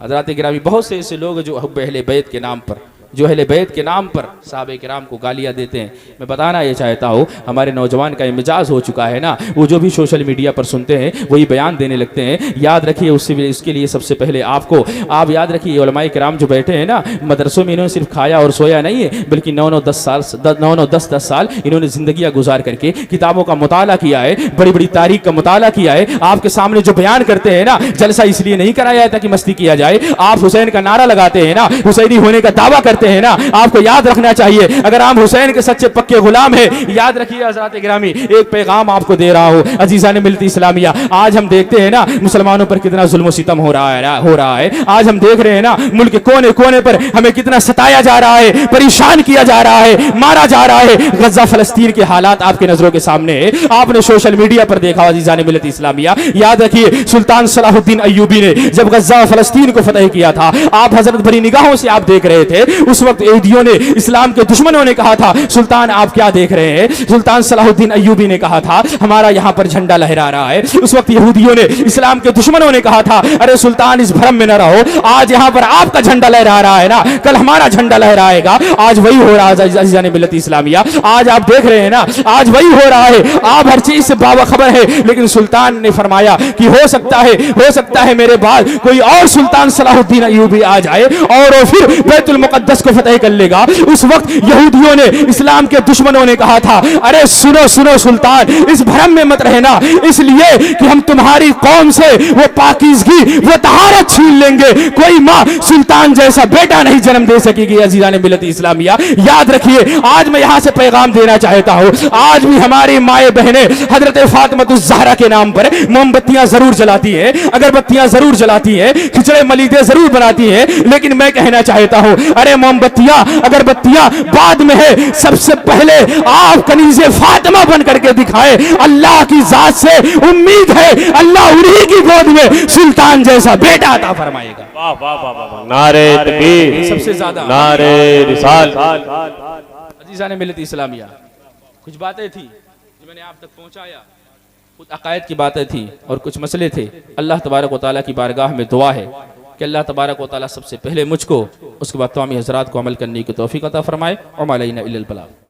हज़रात गिरामी, बहुत से ऐसे लोग जो हुब्ब अहले बैत के नाम पर, जो अहले बैत के नाम पर साहबे किराम को गालियां देते हैं। मैं बताना ये चाहता हूँ, हमारे नौजवान का मिजाज हो चुका है ना, वो जो भी सोशल मीडिया पर सुनते हैं वही बयान देने लगते हैं। याद रखिए, उसके लिए सबसे पहले आप याद रखिए, उलमाए किराम जो बैठे हैं ना मदरसों में, इन्होंने सिर्फ खाया और सोया नहीं है, बल्कि 9-10 साल इन्होंने जिंदगियां गुजार करके किताबों का मुताला किया है, बड़ी बड़ी तारीख का मुताला किया है। आपके सामने जो बयान करते हैं ना, जलसा इसलिए नहीं कराया जाता कि मस्ती किया जाए। आप हुसैन का नारा लगाते हैं ना, हुसैनी होने का दावा करते हैं ना, आपको याद रखना चाहिए अगर आप हुसैन के सच्चे पक्के गुलाम हैं। याद रखिए हज़रात गिरामी, एक पैगाम आपको दे रहा हूं अजीज़ान मिल्लत इस्लामिया। आज हम देखते हैं ना मुसलमानों पर कितना जुल्म सितम हो रहा है। आज हम देख रहे हैं ना मुल्क के कोने कोने पर हमें कितना सताया जा रहा है, परेशान किया जा रहा है, मारा जा रहा है। गजा फलस्तीन के हालात आपके नजरों के सामने है, आपने सोशल मीडिया पर देखा अजीज़ान मिल्लत इस्लामिया। याद रखिए, सुल्तान सलाहुद्दीन अय्यूबी ने जब गजा फलस्तीन को फतह किया था, आप हजरत भरी निगाहों से आप देख रहे थे। उस वक्त यहूदियों ने, इस्लाम के दुश्मनों ने कहा था, सुल्तान आप क्या देख रहे हैं? सुल्तान सलाहुद्दीन अय्यूबी ने कहा था, हमारा यहां पर झंडा लहरा रहा है। उस वक्त यहूदियों ने, इस्लाम के दुश्मनों ने कहा था, अरे सुल्तान इस भ्रम में न रहो, आज यहां पर आपका झंडा लहरा रहा है ना, कल हमारा झंडा लहराएगा। आज वही हो रहा है अज़ीज़ान मिल्लत इस्लामिया। आज आप देख रहे हैं ना, आज वही हो रहा है। आप हर चीज से बाखबर है, लेकिन सुल्तान ने फरमाया कि हो सकता है मेरे बाद कोई और सुल्तान सलाहुद्दीन अय्यूबी आ जाए और वो फिर बैतुल मुक़द्दस को फतह कर लेगा। उस वक्त यहूदियों ने, इस्लाम के दुश्मनों ने कहा था, अरे सुनो सुल्तान, इस भ्रम में मत रहना, इसलिए कि हम तुम्हारी कौम से वो पाकीज़गी, वो तहारत छीन लेंगे। कोई माँ सुल्तान जैसा बेटा नहीं जन्म दे सकेगी। अज़ीज़ान मिल्लत इस्लामिया, याद रखिए, आज मैं यहां से पैगाम देना चाहता हूं, आज भी हमारी माए बहनें हजरत फातिमतुज़ ज़हरा के नाम पर मोमबत्तियां जरूर जलाती है, अगरबत्तियां जरूर जलाती है, खिचड़े मलीदे जरूर बनाती है, लेकिन मैं कहना चाहता हूं, अरे मोमबत्तियां अगरबत्तियां बाद में है, सबसे पहले आप कनीज़े फातिमा बन करके दिखाए। अल्लाह की जात से उम्मीद है, अल्लाह उन्हीं की गोद में सुल्तान जैसा बेटा अता फरमाएगा। वाह वाह वाह वाह। नारे तकबीर, सबसे ज्यादा नारे रिसाल। अज़ीज़ान मिल्लत इस्लामिया, कुछ बातें थी जो मैंने आप तक पहुंचाया, कुछ अकायद की बातें थी और कुछ मसले थे। अल्लाह तबारक व तआला की बारगाह में दुआ है कि अल्लाह तबारक व तआला सबसे पहले मुझको, उसके बाद तमाम हज़रात को अमल करने की तौफीक अता फरमाए। और अलैना इल्लल बलाग।